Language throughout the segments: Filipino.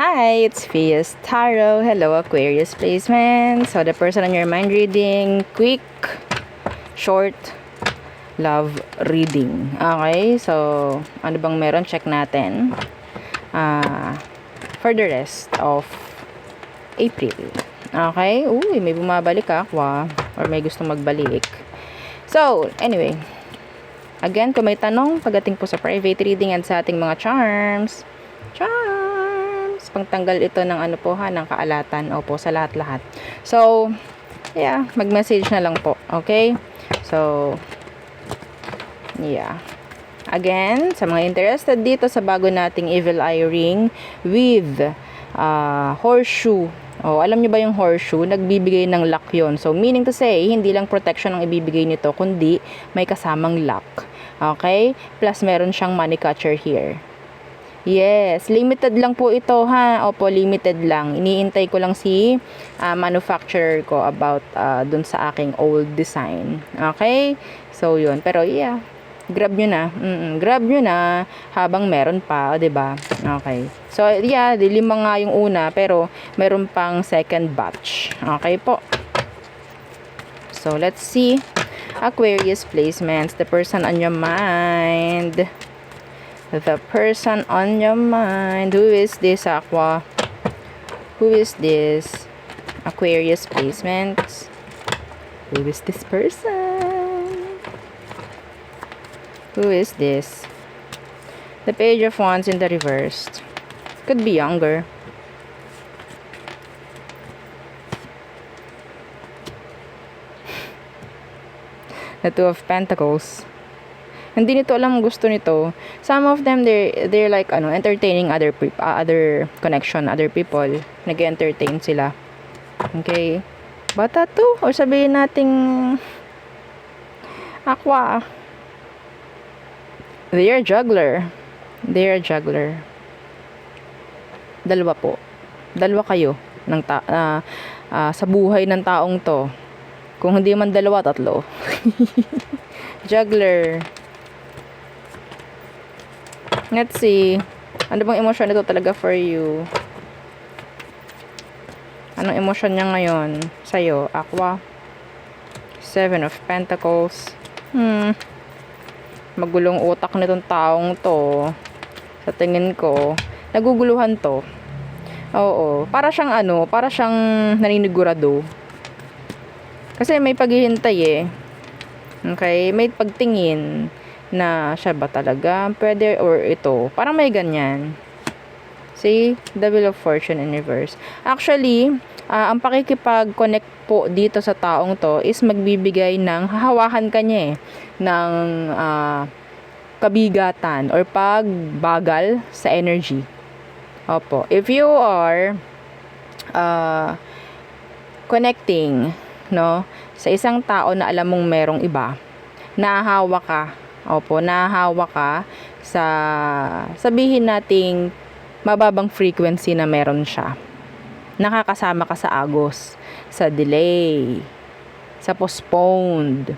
Hi, it's Fias Tarot. Hello, Aquarius placement. So, the person on your mind reading, quick, short, love reading. Okay, so, ano bang meron? Check natin. For the rest of April. Okay, uy, may bumabalik akwa. Or may gustong magbalik. So, anyway. Again, kung may tanong, pagdating po sa private reading at sa ating mga charms. Pangtanggal ito ng ano po ha, ng kaalatan. Opo, sa lahat-lahat. So, yeah, mag-message na lang po. Okay? So, yeah. Again, sa mga interested dito sa bago nating Evil Eye Ring with horseshoe. Oh, alam niyo ba yung horseshoe? Nagbibigay ng luck yon. So, meaning to say, hindi lang protection ang ibibigay nito, kundi may kasamang luck. Okay? Plus, meron siyang money catcher here. Yes, limited lang po ito ha. Opo, limited lang. Iniintay ko lang si manufacturer ko about dun sa aking old design. Okay? So, yun. Pero, yeah. Grab nyo na. Grab nyo na habang meron pa, o, diba? Okay. So, yeah, 5 nga yung una, pero meron pang second batch. Okay po. So, let's see. Aquarius placements. The person on your mind. The person on your mind. Who is this, Aqua? Who is this? Aquarius placements. Who is this person? Who is this? The Page of Wands in the reversed. Could be younger. The Two of Pentacles. Hindi nito alam gusto nito. Some of them they're like entertaining other other connection, other people. Nag-entertain sila. Okay? Bata to or sabihin nating Aqua. They're a juggler. They're a juggler. Dalawa po. Dalawa kayo ng sa buhay ng taong to. Kung hindi man dalawa, tatlo. Juggler. Let's see. Ano bang emosyon nito talaga for you? Anong emosyon niya ngayon sa'yo, Aqua? 7 of Pentacles. Magulong utak nitong taong to. Sa tingin ko, naguguluhan to. Oo. Para siyang naninigurado. Kasi may paghihintay eh. Okay? May pagtingin na siya ba talaga pwede or ito. Parang may ganyan. See? The Wheel of Fortune in reverse. Actually, ang pakikipag-connect po dito sa taong to is magbibigay ng hahawakan kanya ng kabigatan or pagbagal sa energy. Opo. If you are connecting, no, sa isang tao na alam mong merong iba, nahahawa ka. Opo, nahahawa ka sa sabihin nating mababang frequency na meron siya. Nakakasama ka sa agos, sa delay, sa postponed.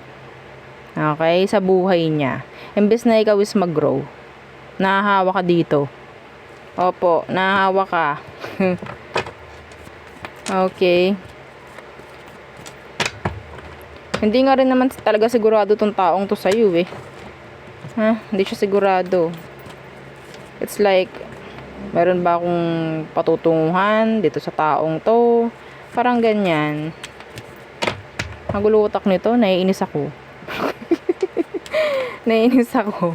Okay? Sa buhay niya. Imbes na ikaw is mag-grow, nahahawa ka dito. Opo, nahahawa ka. Okay. Hindi nga rin naman talaga sigurado tong taong to sa'yo eh. Hindi siya sigurado. It's like, meron ba akong patutunguhan dito sa taong to? Parang ganyan. Magulo utak nito, naiinis ako. Naiinis ako.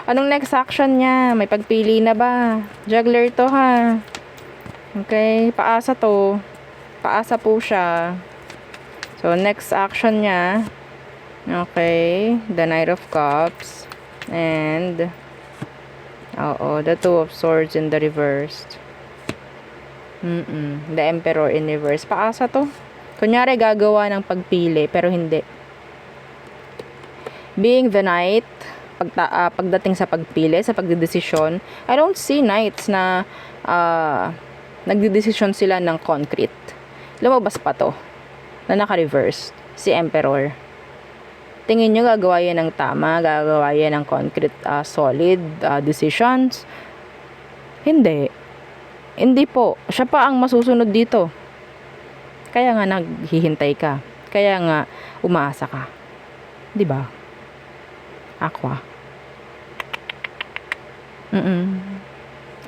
Anong next action niya? May pagpili na ba? Juggler to ha. Okay, paasa to. Paasa po siya. So, next action niya. Okay, the Knight of Cups. And the Two of Swords in the reversed. The Emperor in reverse. Paasa to. Kunyari gagawa ng pagpili pero hindi. Being the Knight, pagdating sa pagpili, sa pagdedesisyon, I don't see knights na nagdedesisyon sila ng concrete. Lumabas pa to na naka-reverse si Emperor. Tingin nyo gagawa yan ng tama, gagawa yan ng concrete, solid decisions? Hindi. Hindi po. Siya pa ang masusunod dito. Kaya nga naghihintay ka. Kaya nga umaasa ka. 'Di ba? Aqua.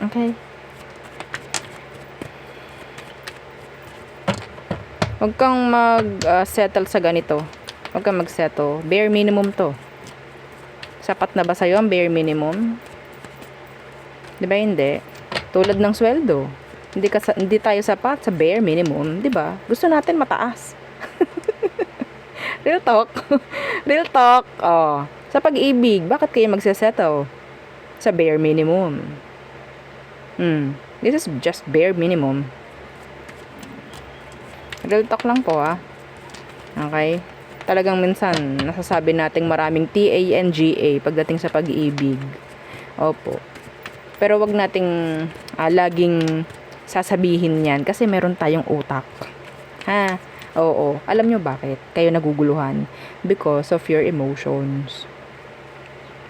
Okay. Huwag kang mag-settle sa ganito. Huwag kang mag-settle. Bare minimum to. Sapat na ba sa'yo ang bare minimum? Di ba hindi? Tulad ng sweldo. Hindi tayo sapat sa bare minimum. Di ba? Gusto natin mataas. Real talk. Real talk. Oh. Sa pag-ibig, bakit kayo magsesettle? Sa bare minimum. This is just bare minimum. Real talk lang po Okay? Talagang minsan, nasasabi nating maraming TANGA pagdating sa pag-ibig. Opo. Pero wag nating laging sasabihin yan kasi meron tayong utak. Ha? Oo. Alam nyo bakit? Kayo naguguluhan. Because of your emotions.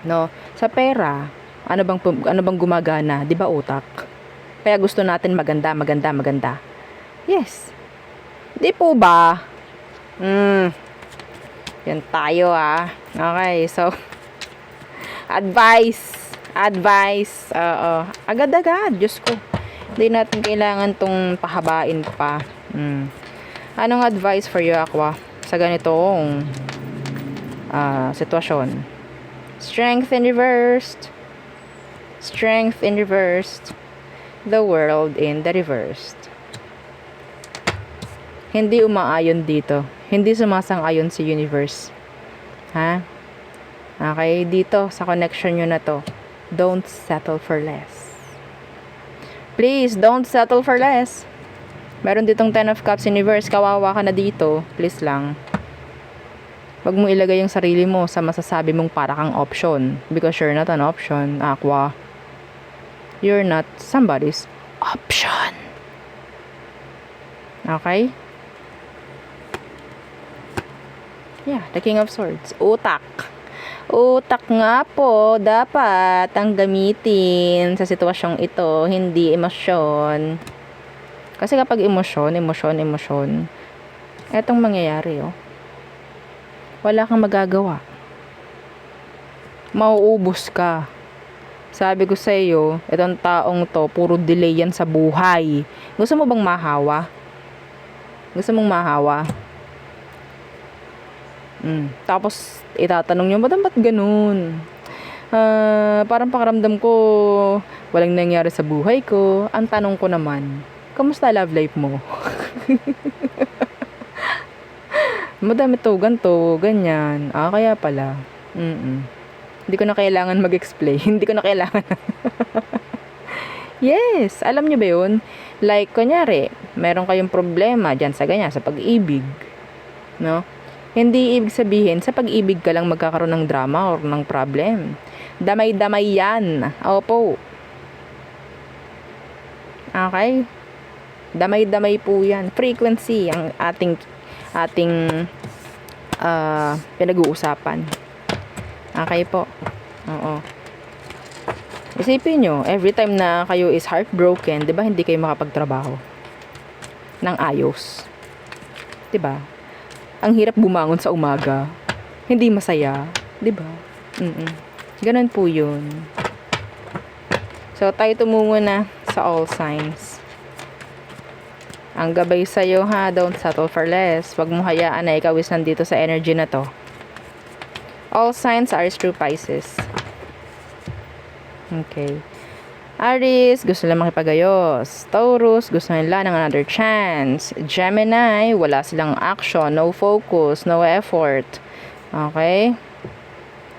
No? Sa pera, ano bang gumagana? 'Di ba utak? Kaya gusto natin maganda, maganda, maganda. Yes. Di po ba? Yan tayo Okay, so advice. Agad-agad, Diyos ko. Hindi natin kailangan tong pahabain pa. Anong advice for you, Aqua? Sa ganitong sitwasyon. Strength in reversed. Strength in reversed. The world in the reversed. Hindi umaayon dito. Hindi sumasang-ayon si universe. Ha? Okay, dito sa connection nyo na to. Don't settle for less. Please, don't settle for less. Meron ditong 10 of Cups universe. Kawawa ka na dito. Please lang. Huwag mo ilagay yung sarili mo sa masasabi mong para kang option. Because you're not an option, Aqua. You're not somebody's option. Okay? Yeah, the King of Swords. Utak. Utak nga po, dapat ang gamitin sa sitwasyong ito, hindi emosyon. Kasi kapag emosyon, etong mangyayari, wala kang magagawa. Mauubos ka. Sabi ko sa iyo, itong taong to, puro delay yan sa buhay. Gusto mo bang mahawa? Gusto mong mahawa? Tapos, itatanong nyo, ba't ganun? Parang pakaramdam ko, walang nangyari sa buhay ko. Ang tanong ko naman, kamusta love life mo? Madami to, ganto, ganyan. Kaya pala. Hindi ko na kailangan mag-explain. Hindi ko na kailangan. Yes, alam nyo ba yun? Like, kunyari, meron kayong problema dyan sa ganyan, sa pag-ibig. No? Hindi ibig sabihin, sa pag-ibig ka lang magkakaroon ng drama or ng problem. Damay-damay yan. Opo. Okay? Damay-damay po yan. Frequency ang ating pinag-uusapan. Okay po. Oo. Isipin nyo, every time na kayo is heartbroken, di ba hindi kayo makapagtrabaho ng ayos? Di ba? Ang hirap bumangon sa umaga. Hindi masaya. Diba? Ganun po yun. So, tayo tumungo na sa all signs. Ang gabay sa'yo don't settle for less. Huwag mo hayaan na ikaw is nandito sa energy na to. All signs are true Pisces. Okay. Aries, gusto lang makipagayos. Taurus, gusto nila ng another chance. Gemini, wala silang action, no focus, no effort. Okay?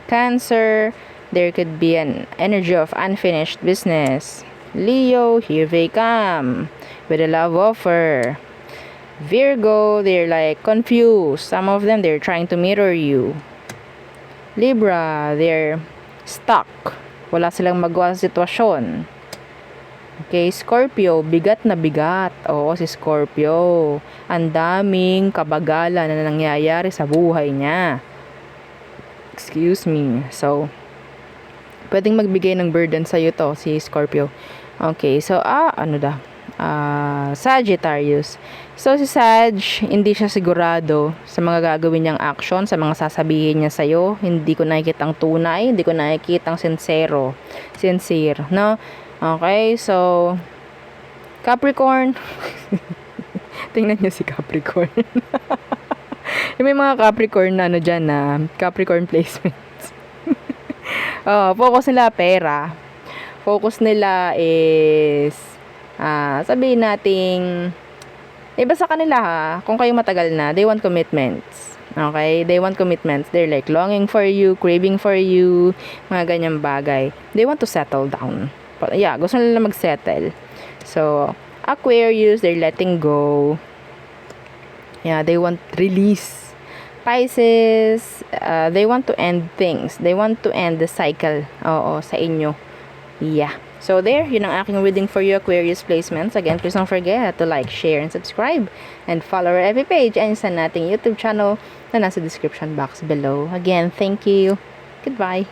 Cancer, there could be an energy of unfinished business. Leo, here they come with a love offer. Virgo, they're like confused. Some of them, they're trying to mirror you. Libra, they're stuck. Wala silang magawa sa sitwasyon. Okay, Scorpio, bigat na bigat. Oo, si Scorpio. Ang daming kabagalan na nangyayari sa buhay niya. Excuse me. So, pwedeng magbigay ng burden sa'yo to, si Scorpio. Okay, so, Sagittarius. So, si Sag, hindi siya sigurado sa mga gagawin niyang action, sa mga sasabihin niya sa'yo. Hindi ko nakikitang tunay, hindi ko nakikitang sincere, no? Okay, so, Capricorn. Tingnan niyo si Capricorn. May mga Capricorn na ano dyan na Capricorn placements. Focus nila pera. Focus nila is sabihin nating iba sa kanila ha, kung kayo matagal na, they want commitments. Okay? They want commitments. They're like longing for you, craving for you, mga ganyang bagay. They want to settle down. Yeah, gusto nila mag-settle. So, Aquarius, they're letting go. Yeah, they want release. Pisces, they want to end things. They want to end the cycle. Oo, sa inyo. Yeah. So there, yun ang aking reading for you, Aquarius placements. Again, please don't forget to like, share, and subscribe. And follow our every page and sa nating YouTube channel na nasa description box below. Again, thank you. Goodbye.